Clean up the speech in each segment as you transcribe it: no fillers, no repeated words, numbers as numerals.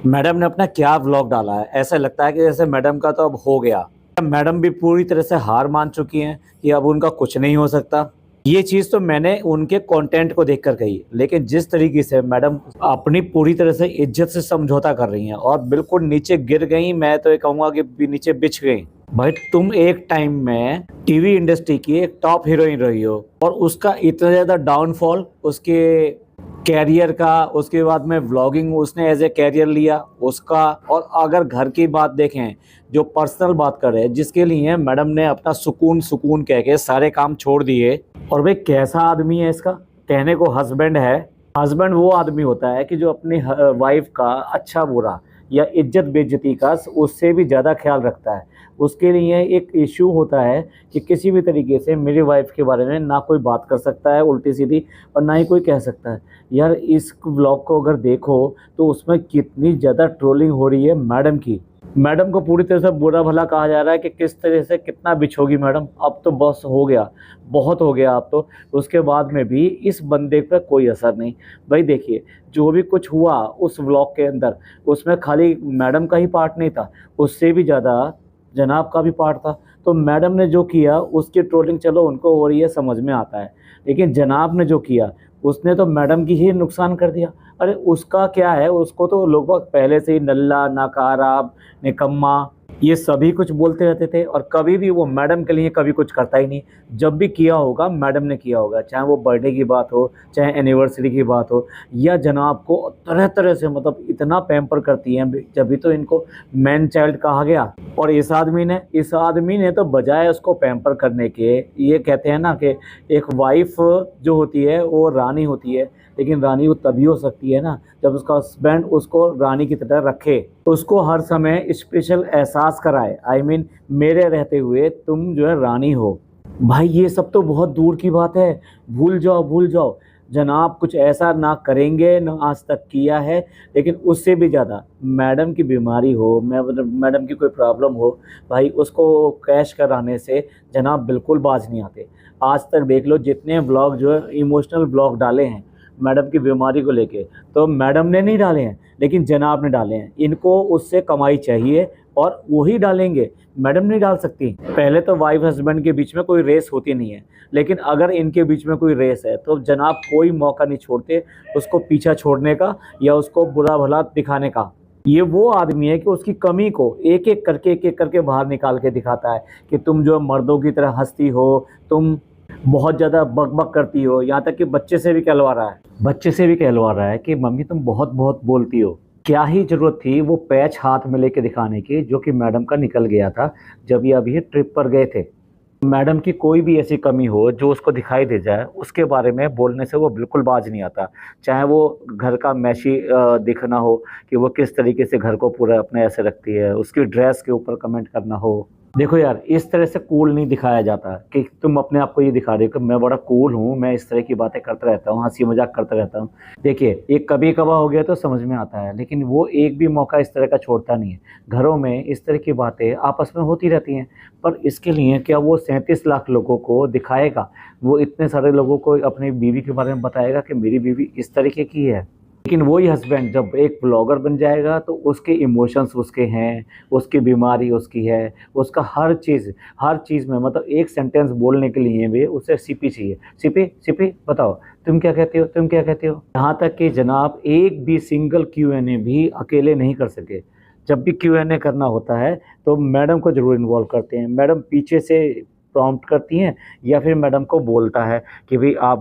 Madam ने अपना क्या व्लॉग डाला है। ऐसा लगता है कि जैसे मैडम का तो अब हो गया। मैडम भी पूरी तरह से हार मान चुकी हैं कि अब उनका कुछ नहीं हो सकता। ये चीज़ तो मैंने उनके कंटेंट को देखकर कही, लेकिन जिस तरीके से मैडम अपनी पूरी तरह से इज्जत से समझौता कर रही हैं और बिल्कुल नीचे गिर गई, मैं तो ये कहूँगा कि नीचे बिछ गई। भाई तुम एक टाइम में टीवी इंडस्ट्री की एक टॉप हीरोइन रही हो और उसका इतना ज़्यादा डाउनफॉल उसके कैरियर का, उसके बाद में व्लॉगिंग उसने एज ए कैरियर लिया उसका। और अगर घर की बात देखें, जो पर्सनल बात कर रहे हैं, जिसके लिए मैडम ने अपना सुकून सुकून कह के सारे काम छोड़ दिए। और भाई कैसा आदमी है इसका, कहने को हस्बैंड है। हस्बैंड वो आदमी होता है कि जो अपनी वाइफ का अच्छा बुरा या इज्जत बेइज्जती का उससे भी ज़्यादा ख्याल रखता है। उसके लिए एक इशू होता है कि किसी भी तरीके से मेरी वाइफ के बारे में ना कोई बात कर सकता है उल्टी सीधी, और ना ही कोई कह सकता है। यार इस व्लॉग को अगर देखो तो उसमें कितनी ज़्यादा ट्रोलिंग हो रही है मैडम की। मैडम को पूरी तरह से बुरा भला कहा जा रहा है कि किस तरह से कितना बिछोगी मैडम, अब तो बस हो गया, बहुत हो गया अब तो। उसके बाद में भी इस बंदे पर कोई असर नहीं। भाई देखिए, जो भी कुछ हुआ उस व्लॉग के अंदर, उसमें खाली मैडम का ही पार्ट नहीं था, उससे भी ज़्यादा जनाब का भी पार्ट था। तो मैडम ने जो किया उसकी ट्रोलिंग चलो उनको हो रही है, समझ में आता है, लेकिन जनाब ने जो किया उसने तो मैडम की ही नुकसान कर दिया। अरे उसका क्या है, उसको तो लोग बाग पहले से ही नल्ला, नाकारा, निकम्मा ये सभी कुछ बोलते रहते थे, और कभी भी वो मैडम के लिए कभी कुछ करता ही नहीं। जब भी किया होगा मैडम ने किया होगा, चाहे वो बर्थडे की बात हो, चाहे एनिवर्सरी की बात हो, या जनाब को तरह तरह से मतलब इतना पैम्पर करती हैं, जब तो इनको मैन चाइल्ड कहा गया। और इस आदमी ने तो बजाय उसको पैम्पर करने के, ये कहते हैं ना कि एक वाइफ जो होती है वो रानी होती है, लेकिन रानी वो तभी हो सकती है ना जब उसका हस्बैंड उसको रानी की तरह रखे, उसको हर समय स्पेशल एहसास कराए। आई मीन मेरे रहते हुए तुम जो है रानी हो। भाई ये सब तो बहुत दूर की बात है, भूल जाओ भूल जाओ। जनाब कुछ ऐसा ना करेंगे ना आज तक किया है, लेकिन उससे भी ज़्यादा मैडम की बीमारी हो, मैडम की कोई प्रॉब्लम हो, भाई उसको कैश कराने से जनाब बिल्कुल बाज नहीं आते। आज तक देख लो जितने ब्लॉग जो है इमोशनल ब्लॉग डाले हैं मैडम की बीमारी को लेके, तो मैडम ने नहीं डाले हैं लेकिन जनाब ने डाले हैं। इनको उससे कमाई चाहिए और वही डालेंगे, मैडम नहीं डाल सकती। पहले तो वाइफ हस्बैंड के बीच में कोई रेस होती नहीं है, लेकिन अगर इनके बीच में कोई रेस है तो जनाब कोई मौका नहीं छोड़ते उसको पीछा छोड़ने का या उसको बुरा भला दिखाने का। ये वो आदमी है कि उसकी कमी को एक एक करके बाहर निकाल के दिखाता है कि तुम जो मर्दों की तरह हंसती हो, तुम बहुत ज़्यादा बक करती हो। यहाँ तक कि बच्चे से भी कहलवा रहा है कि मम्मी तुम बहुत बहुत बोलती हो। क्या ही ज़रूरत थी वो पैच हाथ में लेके दिखाने की, जो कि मैडम का निकल गया था जब ये अभी ट्रिप पर गए थे। मैडम की कोई भी ऐसी कमी हो जो उसको दिखाई दे जाए, उसके बारे में बोलने से वो बिल्कुल बाज नहीं आता। चाहे वो घर का मैशी दिखना हो कि वो किस तरीके से घर को पूरा अपने ऐसे रखती है, उसकी ड्रेस के ऊपर कमेंट करना हो। देखो यार, इस तरह से कूल नहीं दिखाया जाता कि तुम अपने आप को ये दिखा रहे हो कि मैं बड़ा कूल हूँ, मैं इस तरह की बातें करता रहता हूँ, हंसी मजाक करता रहता हूँ। देखिए, एक कभी कभार हो गया तो समझ में आता है, लेकिन वो एक भी मौका इस तरह का छोड़ता नहीं है। घरों में इस तरह की बातें आपस में होती रहती हैं, पर इसके लिए क्या वो 37 लाख लोगों को दिखाएगा, वो इतने सारे लोगों को अपनी बीवी के बारे में बताएगा कि मेरी बीवी इस तरीके की है? लेकिन वही हस्बैंड जब एक ब्लॉगर बन जाएगा तो उसके इमोशंस उसके हैं, उसकी बीमारी उसकी है, उसका हर चीज़ में मतलब एक सेंटेंस बोलने के लिए भी उसे सीपी चाहिए। सीपी सीपी बताओ तुम क्या कहते हो, तुम क्या कहते हो। यहाँ तक कि जनाब एक भी सिंगल Q&A भी अकेले नहीं कर सके। जब भी Q&A करना होता है तो मैडम को ज़रूर इन्वॉल्व करते हैं। मैडम पीछे से प्रॉम्प्ट करती हैं या फिर मैडम को बोलता है कि भाई आप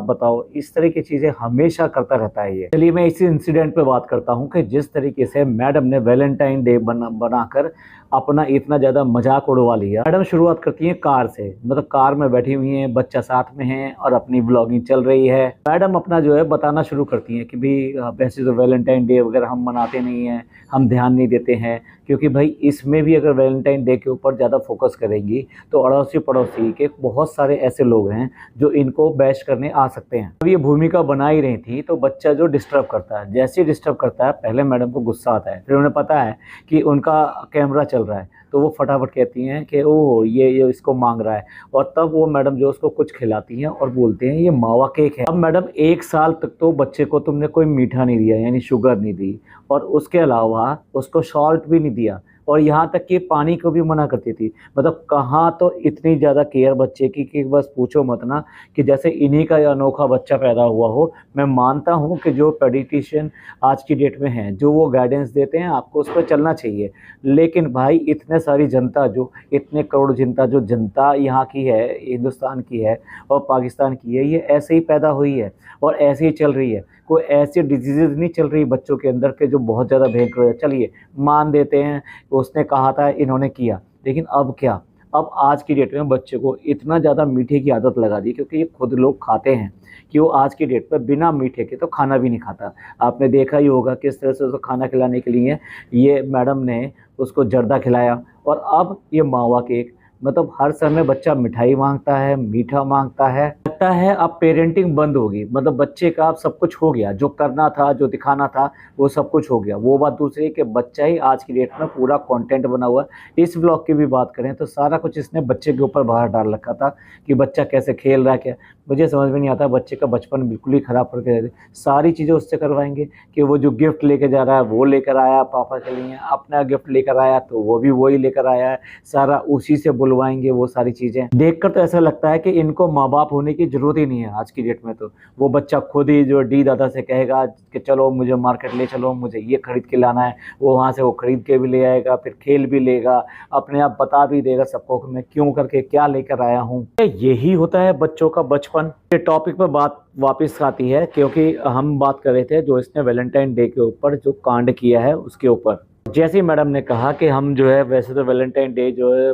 बताओ। इस तरह की चीज़ें हमेशा करता रहता है ये। चलिए मैं इसी इंसिडेंट पे बात करता हूँ कि जिस तरीके से मैडम ने वैलेंटाइन डे बनाकर अपना इतना ज़्यादा मजाक उड़वा लिया। मैडम शुरुआत करती हैं कार से, मतलब कार में बैठी हुई हैं, बच्चा साथ में है और अपनी ब्लॉगिंग चल रही है। मैडम अपना जो है बताना शुरू करती हैं कि भाई वैसे तो वैलेंटाइन डे वगैरह हम मनाते नहीं हैं, हम ध्यान नहीं देते हैं, क्योंकि भाई इसमें भी अगर वैलेंटाइन डे के ऊपर ज़्यादा फोकस करेंगी तो अड़ोसी पड़ोसी के बहुत सारे ऐसे लोग हैं जो इनको बैश करने आ सकते हैं। अब ये भूमिका बना ही रही थी तो बच्चा जो डिस्टर्ब करता है, जैसे ही डिस्टर्ब करता है पहले मैडम को गुस्सा आता है, फिर उन्हें पता है कि उनका कैमरा चल रहा है तो वो फटाफट कहती हैं कि ओह ये इसको मांग रहा है, और तब वो मैडम जो उसको कुछ खिलाती हैं और बोलते हैं ये मावा केक है। अब मैडम 1 साल तक तो बच्चे को तुमने कोई मीठा नहीं दिया, यानी शुगर नहीं दी, और उसके अलावा उसको सॉल्ट भी नहीं दिया, और यहाँ तक कि पानी को भी मना करती थी। मतलब कहाँ तो इतनी ज़्यादा केयर बच्चे की कि बस पूछो मत ना, कि जैसे इन्हीं का ये अनोखा बच्चा पैदा हुआ हो। मैं मानता हूँ कि जो पेडिट्रिशियन आज की डेट में हैं, जो वो गाइडेंस देते हैं, आपको उस पर चलना चाहिए। लेकिन भाई इतने सारी जनता, जो इतने करोड़ जनता यहाँ की है, हिंदुस्तान की है और पाकिस्तान की है, ये ऐसे ही पैदा हुई है और ऐसे ही चल रही है। कोई ऐसी डिजीज़ नहीं चल रही बच्चों के अंदर के जो बहुत ज़्यादा भयंकर है। चलिए मान देते हैं उसने कहा था, इन्होंने किया, लेकिन अब क्या? अब आज की डेट में बच्चे को इतना ज़्यादा मीठे की आदत लगा दी, क्योंकि ये खुद लोग खाते हैं कि वो आज की डेट में बिना मीठे के तो खाना भी नहीं खाता। आपने देखा ही होगा किस तरह से उसको खाना खिलाने के लिए ये मैडम ने उसको जर्दा खिलाया, और अब ये मावा केक। मतलब हर समय बच्चा मिठाई मांगता है, मीठा मांगता है। लगता है अब पेरेंटिंग बंद होगी, मतलब बच्चे का अब सब कुछ हो गया, जो करना था, जो दिखाना था, वो सब कुछ हो गया। वो बात दूसरी है कि बच्चा ही आज की डेट में पूरा कंटेंट बना हुआ है। इस ब्लॉग की भी बात करें तो सारा कुछ इसने बच्चे के ऊपर बाहर डाल रखा था कि बच्चा कैसे खेल रहा है। क्या मुझे समझ में नहीं आता, बच्चे का बचपन बिल्कुल ही ख़राब करके दे सारी चीज़ें उससे करवाएंगे कि वो जो गिफ्ट लेके जा रहा है वो लेकर आया पापा के लिए, अपना गिफ्ट लेकर आया तो वो भी वही लेकर आया है, सारा उसी से बुलवाएंगे। वो सारी चीज़ें देखकर तो ऐसा लगता है कि इनको माँ बाप होने की ज़रूरत ही नहीं है आज की डेट में। तो वो बच्चा खुद ही जो डी दादा से कहेगा कि चलो मुझे मार्केट ले चलो, मुझे ये खरीद के लाना है, वो वहाँ से वो खरीद के भी ले आएगा, फिर खेल भी लेगा, अपने आप बता भी देगा सबको कि मैं क्यों करके क्या लेकर आया हूँ। यही होता है बच्चों का बचपन। ये टॉपिक पर बात वापस आती है, क्योंकि हम बात कर रहे थे जो इसने वैलेंटाइन डे के ऊपर जो कांड किया है उसके ऊपर। जैसे ही मैडम ने कहा कि हम जो है वैसे तो वैलेंटाइन डे जो है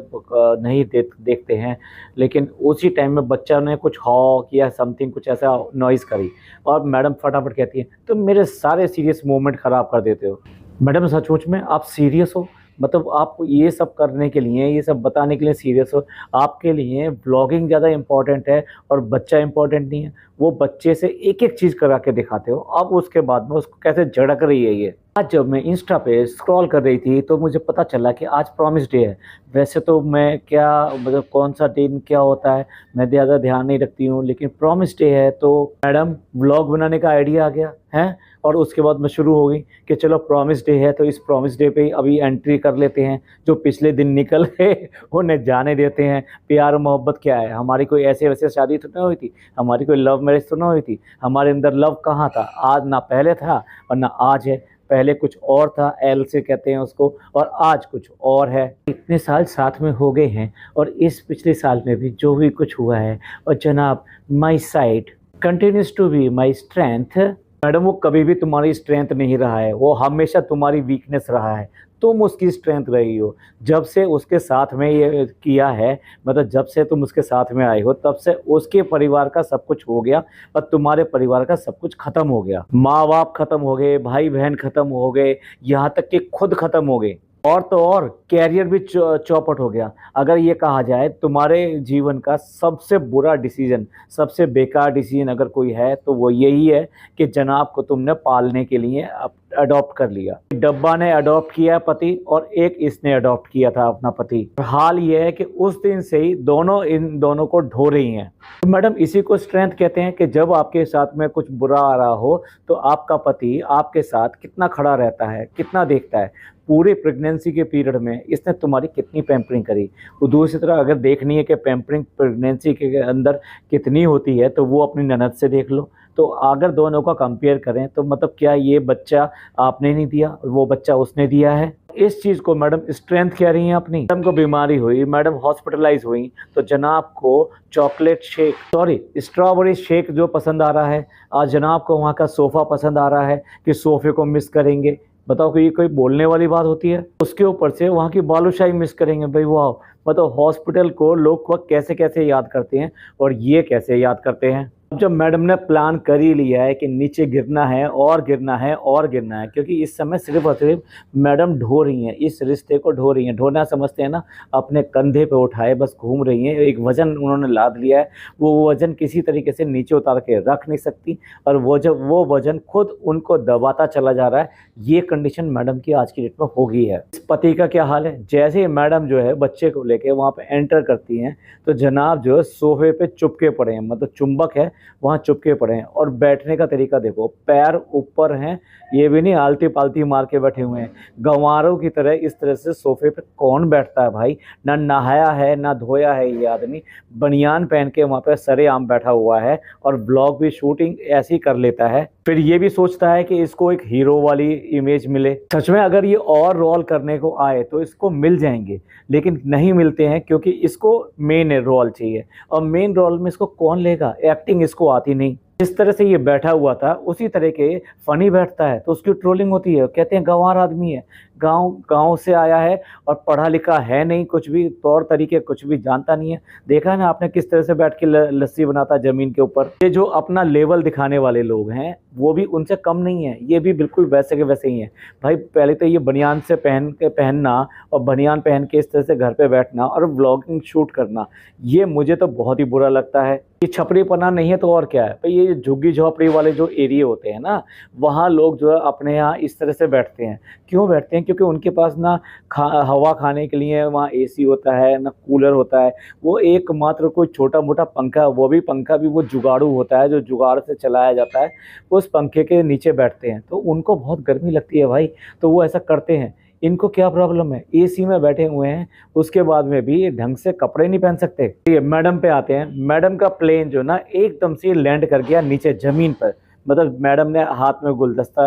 नहीं देखते हैं, लेकिन उसी टाइम में बच्चा ने कुछ हॉ किया, समथिंग कुछ ऐसा नॉइज़ करी, और मैडम फटाफट कहती है तुम मेरे सारे सीरियस मोमेंट ख़राब कर देते हो। मैडम सचमुच में आप सीरियस हो? मतलब आप ये सब करने के लिए, ये सब बताने के लिए सीरियस हो? आपके लिए व्लॉगिंग ज़्यादा इम्पोर्टेंट है और बच्चा इम्पोर्टेंट नहीं है? वो बच्चे से एक एक चीज़ करा के दिखाते हो, अब उसके बाद में उसको कैसे झड़क रही है ये। आज जब मैं इंस्टा पे स्क्रॉल कर रही थी तो मुझे पता चला कि आज प्रॉमिस डे है। वैसे तो मैं क्या, मतलब कौन सा दिन क्या होता है मैं ज़्यादा ध्यान नहीं रखती हूँ, लेकिन प्रॉमिस डे है तो मैडम व्लॉग बनाने का आइडिया आ गया है। और उसके बाद मैं शुरू हो गई कि चलो प्रॉमिस डे है तो इस प्रॉमिस डे पे ही अभी एंट्री कर लेते हैं, जो पिछले दिन निकल गए उन्हें जाने देते हैं। प्यार मोहब्बत क्या है? हमारी कोई ऐसे वैसे शादी तो नहीं हुई थी, हमारी कोई लव मैरिज तो नहीं हुई थी, हमारे अंदर लव कहाँ था? आज ना पहले था और ना आज है। पहले कुछ और था, एल से कहते हैं उसको, और आज कुछ और है। इतने साल साथ में हो गए हैं और इस पिछले साल में भी जो भी कुछ हुआ है, और जनाब my side continues to be my strength. Madam वो कभी भी तुम्हारी स्ट्रेंथ नहीं रहा है, वो हमेशा तुम्हारी वीकनेस रहा है, तुम उसकी स्ट्रेंथ रही हो। जब से उसके साथ में ये किया है, मतलब जब से तुम उसके साथ में आए हो, तब से उसके परिवार का सब कुछ हो गया और तुम्हारे परिवार का सब कुछ खत्म हो गया। माँ बाप खत्म हो गए, भाई बहन खत्म हो गए, यहाँ तक कि खुद खत्म हो गए, और तो और कैरियर भी चौपट हो गया। अगर ये कहा जाए तुम्हारे जीवन का सबसे बुरा डिसीजन, सबसे बेकार डिसीजन अगर कोई है तो वो यही है कि जनाब को तुमने पालने के लिए अडॉप्ट कर लिया। डब्बा ने अडॉप्ट किया पति, और एक इसने अडॉप्ट किया था अपना पति। हाल ये है कि उस दिन से ही दोनों इन दोनों को ढो रही हैं। तो मैडम इसी को स्ट्रेंथ कहते हैं कि जब आपके साथ में कुछ बुरा आ रहा हो तो आपका पति आपके साथ कितना खड़ा रहता है, कितना देखता है। पूरे प्रेगनेंसी के पीरियड में इसने तुम्हारी कितनी पैम्परिंग करी। वो दूसरी तरह अगर देखनी है कि पैम्परिंग प्रेगनेंसी के अंदर कितनी होती है तो वो अपनी ननद से देख लो। तो अगर दोनों का कंपेयर करें तो मतलब क्या ये बच्चा आपने नहीं दिया, वो बच्चा उसने दिया है? इस चीज़ को मैडम स्ट्रेंथ कह रही हैं अपनी। मैडम को बीमारी हुई, मैडम हॉस्पिटलाइज हुई, तो जनाब को chocolate shake, sorry strawberry shake जो पसंद आ रहा है, आज जनाब को वहाँ का सोफ़ा पसंद आ रहा है कि सोफ़े को मिस करेंगे। बताओ कि ये कोई बोलने वाली बात होती है? उसके ऊपर से वहाँ की बालूशाही मिस करेंगे। भाई वाह, मतलब हॉस्पिटल को लोग कैसे कैसे याद करते हैं और ये कैसे याद करते हैं। जब मैडम ने प्लान कर ही लिया है कि नीचे गिरना है और गिरना है और गिरना है, क्योंकि इस समय सिर्फ और सिर्फ मैडम ढो रही हैं, इस रिश्ते को ढो रही हैं। ढोना समझते हैं ना, अपने कंधे पे उठाए बस घूम रही हैं। एक वजन उन्होंने लाद लिया है, वो वजन किसी तरीके से नीचे उतार के रख नहीं सकती, और वो जब वो वजन खुद उनको दबाता चला जा रहा है। ये कंडीशन मैडम की आज की डेट में हो गई है। इस पति का क्या हाल है, जैसे ही मैडम जो है बच्चे को लेके वहाँ पे एंटर करती हैं तो जनाब जो है सोफे पे चुपके पड़े हैं, मतलब चुंबक है वहाँ चुपके पड़े हैं। और बैठने का तरीका देखो, पैर ऊपर हैं, ये भी नहीं आलती पालती मार के बैठे हुए हैं। गंवारों की तरह इस तरह से सोफे पे कौन बैठता है भाई? ना नहाया है ना धोया है ये आदमी, बनियान पहन के वहाँ पे सरेआम बैठा हुआ है और ब्लॉग भी शूटिंग ऐसी कर लेता है। फिर ये भी सोचता है कि इसको एक हीरो वाली इमेज मिले। सच में अगर ये और रोल करने को आए तो इसको मिल जाएंगे, लेकिन नहीं मिलते हैं क्योंकि इसको मेन रोल चाहिए, और मेन रोल में इसको कौन लेगा? एक्टिंग इसको आती नहीं। जिस तरह से ये बैठा हुआ था उसी तरह के फनी बैठता है तो उसकी ट्रोलिंग होती है, कहते हैं गंवार आदमी है, गांव से आया है और पढ़ा लिखा है नहीं, कुछ भी तौर तरीके कुछ भी जानता नहीं है। देखा है ना आपने किस तरह से बैठ के लस्सी बनाता है जमीन के ऊपर। ये जो अपना लेवल दिखाने वाले लोग हैं वो भी उनसे कम नहीं है, ये भी बिल्कुल वैसे के वैसे ही हैं भाई। पहले तो ये बनियान से पहनना और बनियान पहन के इस तरह से घर पे बैठना और व्लॉगिंग शूट करना, ये मुझे तो बहुत ही बुरा लगता है। ये छपरीपना नहीं है तो और क्या है भाई? ये झुग्गी झोपड़ी वाले जो एरिया होते हैं ना, वहाँ लोग जो है अपने यहाँ इस तरह से बैठते हैं। क्यों बैठते हैं? क्योंकि उनके पास ना हवा खाने के लिए वहाँ एसी होता है ना कूलर होता है, वो एकमात्र कोई छोटा मोटा पंखा, वो भी पंखा भी वो जुगाड़ू होता है जो जुगाड़ से चलाया जाता है, उस पंखे के नीचे बैठते हैं। तो उनको बहुत गर्मी लगती है भाई, तो वो ऐसा करते हैं। इनको क्या प्रॉब्लम है? एसी में बैठे हुए हैं, उसके बाद में भी ढंग से कपड़े नहीं पहन सकते। ये मैडम पे आते हैं। मैडम का प्लेन जो ना एकदम से लैंड कर गया नीचे जमीन पर, मतलब मैडम ने हाथ में गुलदस्ता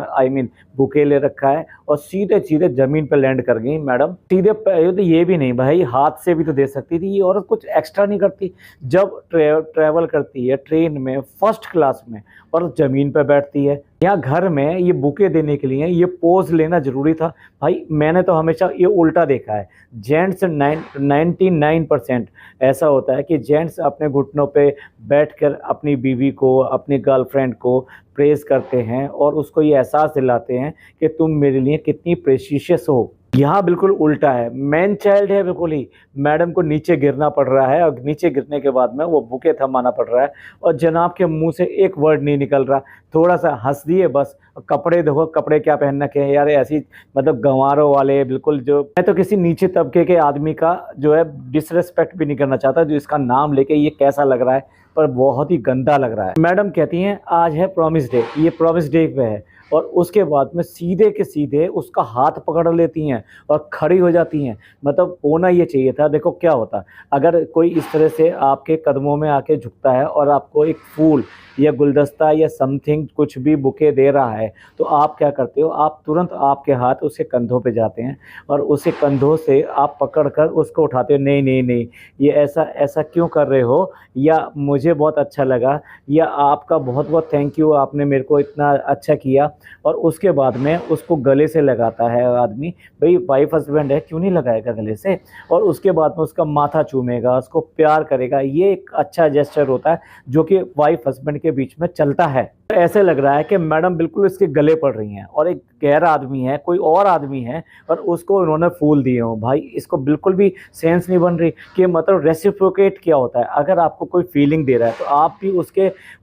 बुके ले रखा है और सीधे सीधे जमीन पर लैंड कर गई मैडम। सीधे तो ये भी नहीं भाई, हाथ से भी तो दे सकती थी। ये औरत कुछ एक्स्ट्रा नहीं करती। जब ट्रेवल करती है ट्रेन में फर्स्ट क्लास में और जमीन पर बैठती है, यहाँ घर में ये बुके देने के लिए ये पोज लेना जरूरी था भाई। मैंने तो हमेशा ये उल्टा देखा है। जेंट्स 99% ऐसा होता है कि जेंट्स अपने घुटनों पे बैठकर अपनी बीवी को, अपनी गर्लफ्रेंड को प्रेज करते हैं और उसको ये एहसास दिलाते हैं कि तुम मेरे लिए कितनी प्रेशियस हो। यहाँ बिल्कुल उल्टा है, मैन चाइल्ड है बिल्कुल ही। मैडम को नीचे गिरना पड़ रहा है और नीचे गिरने के बाद में वो बुके थमाना पड़ रहा है और जनाब के मुंह से एक वर्ड नहीं निकल रहा, थोड़ा सा हंस दिए बस। कपड़े देखो, कपड़े क्या पहन रखे हैं यार, ऐसी मतलब गंवारों वाले बिल्कुल। जो मैं तो किसी नीचे तबके के आदमी का जो है डिसरेस्पेक्ट भी नहीं करना चाहता, जो इसका नाम लेके ये कैसा लग रहा है, पर बहुत ही गंदा लग रहा है। मैडम कहती हैं आज है प्रॉमिस डे, ये प्रॉमिस डे पे है, और उसके बाद में सीधे के सीधे उसका हाथ पकड़ लेती हैं और खड़ी हो जाती हैं। मतलब होना ये चाहिए था। देखो क्या होता अगर कोई इस तरह से आपके कदमों में आके झुकता है और आपको एक फूल या गुलदस्ता या समथिंग कुछ भी बुके दे रहा है, तो आप क्या करते हो? आप तुरंत आपके हाथ उसके कंधों पे जाते हैं और उसके कंधों से आप पकड़ कर उसको उठाते हो। नहीं नहीं नहीं, ये ऐसा क्यों कर रहे हो, या मुझे बहुत अच्छा लगा, या आपका बहुत बहुत थैंक यू, आपने मेरे को इतना अच्छा किया। और उसके बाद में उसको गले से लगाता है आदमी। भाई वाइफ हस्बैंड है, क्यों नहीं लगाएगा गले से? और उसके बाद में उसका माथा चूमेगा, उसको प्यार करेगा। ये एक अच्छा जेस्चर होता है जो कि वाइफ हस्बैंड के बीच में चलता है। ऐसे लग रहा है कि मैडम बिल्कुल इसके गले पड़ रही हैं और एक गैर आदमी है, कोई और आदमी है, और उसको इन्होंने फूल दिए हो। भाई इसको बिल्कुल भी सेंस नहीं बन रही कि मतलब रेसिप्रोकेट क्या होता है। अगर आपको कोई फीलिंग दे रहा है तो आप भी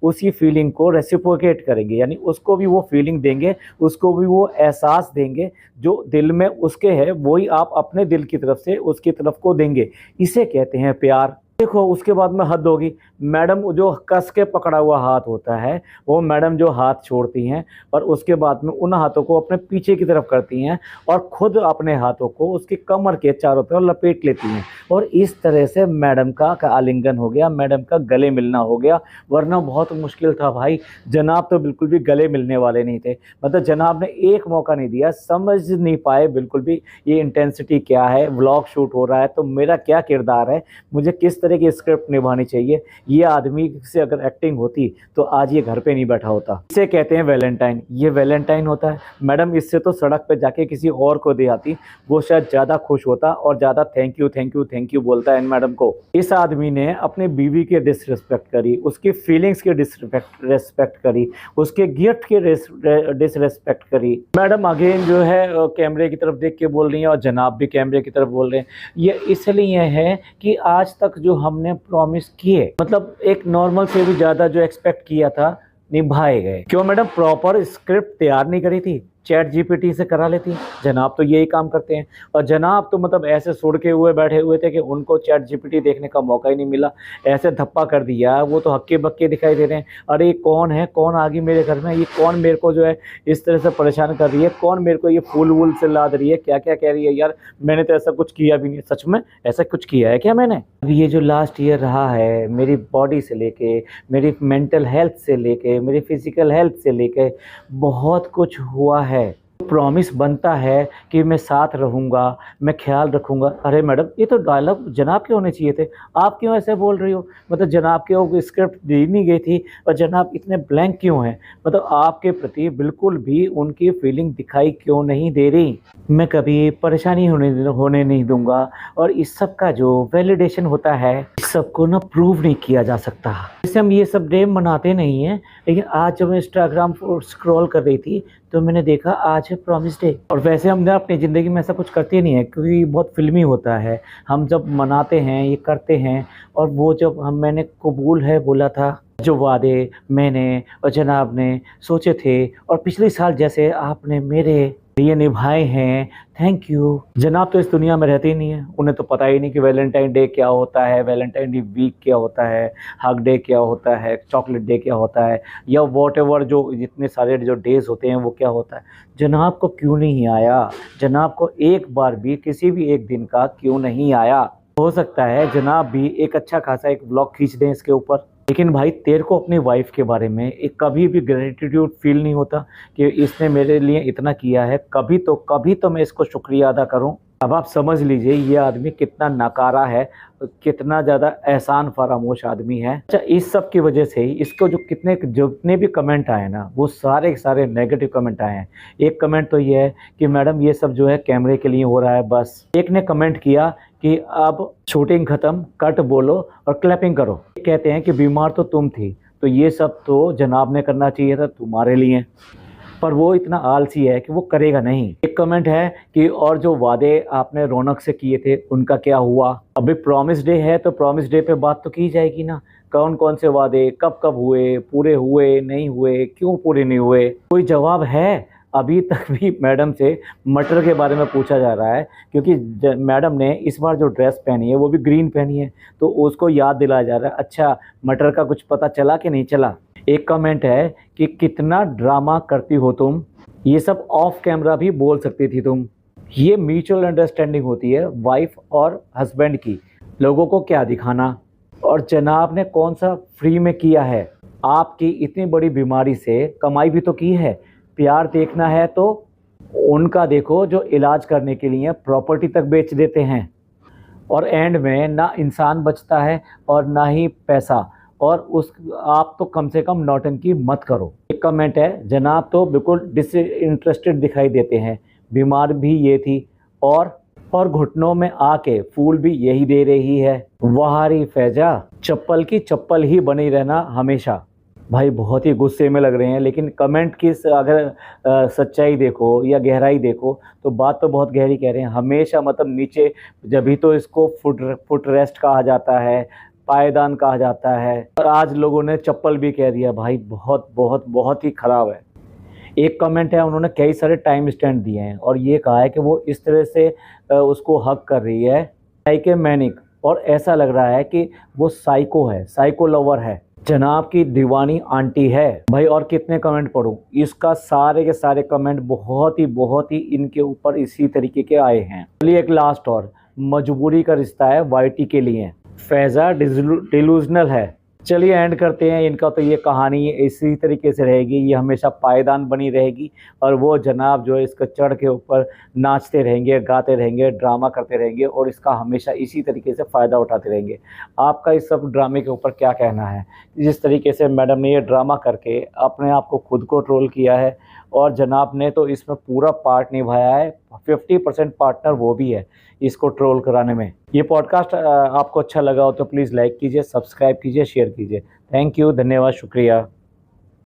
उसी फीलिंग को रेसिप्रोकेट करेंगे, यानी उसको भी वो फीलिंग देंगे, उसको भी वो एहसास देंगे जो दिल में उसके है, वही आप अपने दिल की तरफ से उसकी तरफ को देंगे। इसे कहते हैं प्यार। देखो उसके बाद में हद होगी। मैडम जो कस के पकड़ा हुआ हाथ होता है, वो मैडम जो हाथ छोड़ती हैं और उसके बाद में उन हाथों को अपने पीछे की तरफ करती हैं और खुद अपने हाथों को उसकी कमर के चारों तरफ लपेट लेती हैं, और इस तरह से मैडम का आलिंगन हो गया, मैडम का गले मिलना हो गया। वरना बहुत मुश्किल था भाई। जनाब तो बिल्कुल भी गले मिलने वाले नहीं थे, मतलब जनाब ने एक मौका नहीं दिया, समझ नहीं पाए बिल्कुल भी ये इंटेंसिटी क्या है। व्लॉग शूट हो रहा है तो मेरा क्या किरदार है, मुझे किस तरह की स्क्रिप्ट निभानी चाहिए। ये आदमी से अगर एक्टिंग होती तो आज ये घर पे नहीं बैठा होता। इसे कहते हैं वैलेंटाइन, ये वैलेंटाइन होता है। मैडम इससे तो सड़क पे जाके किसी और को दे आती, वो शायद ज़्यादा खुश होता और ज़्यादा thank you thank you thank you बोलता है इन मैडम को। इस आदमी ने अपनी बीवी की डिसरिस्पेक्ट करी, उसकी फीलिंग्स की डिसरिस्पेक्ट करी, उसके गिफ्ट की डिसरिस्पेक्ट करी। मैडम अगेन जो है कैमरे की तरफ देख के बोल रही हैं और जनाब भी कैमरे की तरफ बोल रहे हैं। ये इसलिए है कि आज तक जो हमने प्रॉमिस किए, मतलब एक नॉर्मल से भी ज़्यादा जो एक्सपेक्ट किया था, निभाए गए। क्यों मैडम प्रॉपर स्क्रिप्ट तैयार नहीं करी थी, चैट जीपीटी से करा लेती। जनाब तो यही काम करते हैं और जनाब तो मतलब ऐसे सुड़ के हुए बैठे हुए थे कि उनको चैट जीपीटी देखने का मौका ही नहीं मिला। ऐसे धप्पा कर दिया, वो तो हक्के बक्के दिखाई दे रहे हैं। अरे कौन है, कौन आ गई मेरे घर में, ये कौन मेरे को जो है इस तरह से परेशान कर रही है, कौन मेरे को ये फूल वूल से लाद रही है, क्या क्या कह रही है। यार मैंने तो ऐसा कुछ किया भी नहीं। सच में ऐसा कुछ किया है क्या मैंने? अभी ये जो लास्ट ईयर रहा है, मेरी बॉडी से लेके, मेरी मेंटल हेल्थ से लेके, मेरी फिजिकल हेल्थ से लेके बहुत कुछ हुआ है। प्रॉमिस बनता है कि मैं साथ रहूँगा, मैं ख्याल रखूँगा। अरे मैडम ये तो डायलॉग जनाब के होने चाहिए थे, आप क्यों ऐसे बोल रही हो? मतलब जनाब के वो स्क्रिप्ट दी नहीं गई थी और जनाब इतने ब्लैंक क्यों हैं? मतलब आपके प्रति बिल्कुल भी उनकी फीलिंग दिखाई क्यों नहीं दे रही? मैं कभी परेशानी होने नहीं दूंगा और इस सब का जो वैलिडेशन होता है, इस सब को ना प्रूव नहीं किया जा सकता। जैसे हम ये सब डे मनाते नहीं हैं, लेकिन आज जब मैं इंस्टाग्राम पर स्क्रॉल कर रही थी तो मैंने देखा आज है प्रॉमिस डे। और वैसे हम ना अपनी ज़िंदगी में ऐसा कुछ करते नहीं है क्योंकि बहुत फिल्मी होता है। हम जब मनाते हैं, ये करते हैं, और वो जब मैंने कबूल है बोला था, जो वादे मैंने और जनाब ने सोचे थे और पिछले साल जैसे आपने मेरे लिए निभाए हैं, थैंक यू। जनाब तो इस दुनिया में रहते ही नहीं है, उन्हें तो पता ही नहीं कि वैलेंटाइन डे क्या होता है, वैलेंटाइन डे वीक क्या होता है, हग डे क्या होता है, चॉकलेट डे क्या होता है, या वॉटएवर जो जितने सारे जो डेज होते हैं वो क्या होता है। जनाब को क्यों नहीं आया? जनाब को एक बार भी किसी भी एक दिन का क्यों नहीं आया? हो सकता है जनाब भी एक अच्छा खासा एक व्लॉग खींच दें इसके ऊपर। लेकिन भाई तेरे को अपनी वाइफ के बारे में एक कभी भी ग्रेटिट्यूड फील नहीं होता कि इसने मेरे लिए इतना किया है, कभी तो मैं इसको शुक्रिया अदा करूं। अब आप समझ लीजिए ये आदमी कितना नकारा है, कितना ज़्यादा एहसान फरामोश आदमी है। अच्छा इस सब की वजह से ही इसको जितने भी कमेंट आए ना, वो सारे के सारे नेगेटिव कमेंट आए हैं। एक कमेंट तो ये है कि मैडम ये सब जो है कैमरे के लिए हो रहा है बस। एक ने कमेंट किया कि अब शूटिंग ख़त्म, कट बोलो और क्लैपिंग करो। कहते हैं कि बीमार तो तुम थी, तो ये सब तो जनाब ने करना चाहिए था तुम्हारे लिए, पर वो इतना आलसी है कि वो करेगा नहीं। एक कमेंट है कि और जो वादे आपने रौनक से किए थे उनका क्या हुआ? अभी प्रॉमिस डे है तो प्रॉमिस डे पे बात तो की जाएगी ना। कौन कौन से वादे कब कब हुए, पूरे हुए नहीं हुए, क्यों पूरे नहीं हुए? कोई जवाब है? अभी तक भी मैडम से मटर के बारे में पूछा जा रहा है क्योंकि मैडम ने इस बार जो ड्रेस पहनी है वो भी ग्रीन पहनी है, तो उसको याद दिलाया जा रहा है अच्छा मटर का कुछ पता चला कि नहीं चला। एक कमेंट है कि कितना ड्रामा करती हो तुम, ये सब ऑफ कैमरा भी बोल सकती थी तुम। ये म्यूचुअल अंडरस्टैंडिंग होती है वाइफ और हस्बैंड की, लोगों को क्या दिखाना। और जनाब ने कौन सा फ्री में किया है? आपकी इतनी बड़ी बीमारी से कमाई भी तो की है। प्यार देखना है तो उनका देखो जो इलाज करने के लिए प्रॉपर्टी तक बेच देते हैं, और एंड में ना इंसान बचता है और ना ही पैसा। और उस आप तो कम से कम नौटंकी मत करो। एक कमेंट है जनाब तो बिल्कुल डिसइंटरेस्टेड दिखाई देते हैं, बीमार भी ये थी और घुटनों में आके फूल भी यही दे रही है। वहारी फैजा, चप्पल की चप्पल ही बनी रहना हमेशा। भाई बहुत ही गुस्से में लग रहे हैं, लेकिन कमेंट की अगर सच्चाई देखो या गहराई देखो तो बात तो बहुत गहरी कह रहे हैं। हमेशा मतलब नीचे, जब भी तो इसको फुट रेस्ट कहा जाता है, पायदान कहा जाता है, और आज लोगों ने चप्पल भी कह दिया। भाई बहुत बहुत बहुत ही ख़राब है। एक कमेंट है, उन्होंने कई सारे टाइम स्टैंड दिए हैं और ये कहा है कि वो इस तरह से उसको हक कर रही है लाइक ए मैनिक, और ऐसा लग रहा है कि वो साइको है, साइको लवर है, जनाब की दीवानी आंटी है। भाई और कितने कमेंट पढ़ूं, इसका सारे के सारे कमेंट बहुत ही इनके ऊपर इसी तरीके के आए हैं। चलिए एक लास्ट और, मजबूरी का रिश्ता है वाईटी के लिए, फैज़ा डिलूजनल है, चलिए एंड करते हैं। इनका तो ये कहानी इसी तरीके से रहेगी, ये हमेशा पायदान बनी रहेगी और वो जनाब जो है इसको चढ़ के ऊपर नाचते रहेंगे, गाते रहेंगे, ड्रामा करते रहेंगे और इसका हमेशा इसी तरीके से फ़ायदा उठाते रहेंगे। आपका इस सब ड्रामे के ऊपर क्या कहना है? जिस तरीके से मैडम ने ये ड्रामा करके अपने आप को खुद को ट्रोल किया है और जनाब ने तो इसमें पूरा पार्ट निभाया है, 50% पार्टनर वो भी है इसको ट्रोल कराने में। ये पॉडकास्ट आपको अच्छा लगा हो तो प्लीज़ लाइक कीजिए, सब्सक्राइब कीजिए, शेयर कीजिए। थैंक यू, धन्यवाद, शुक्रिया।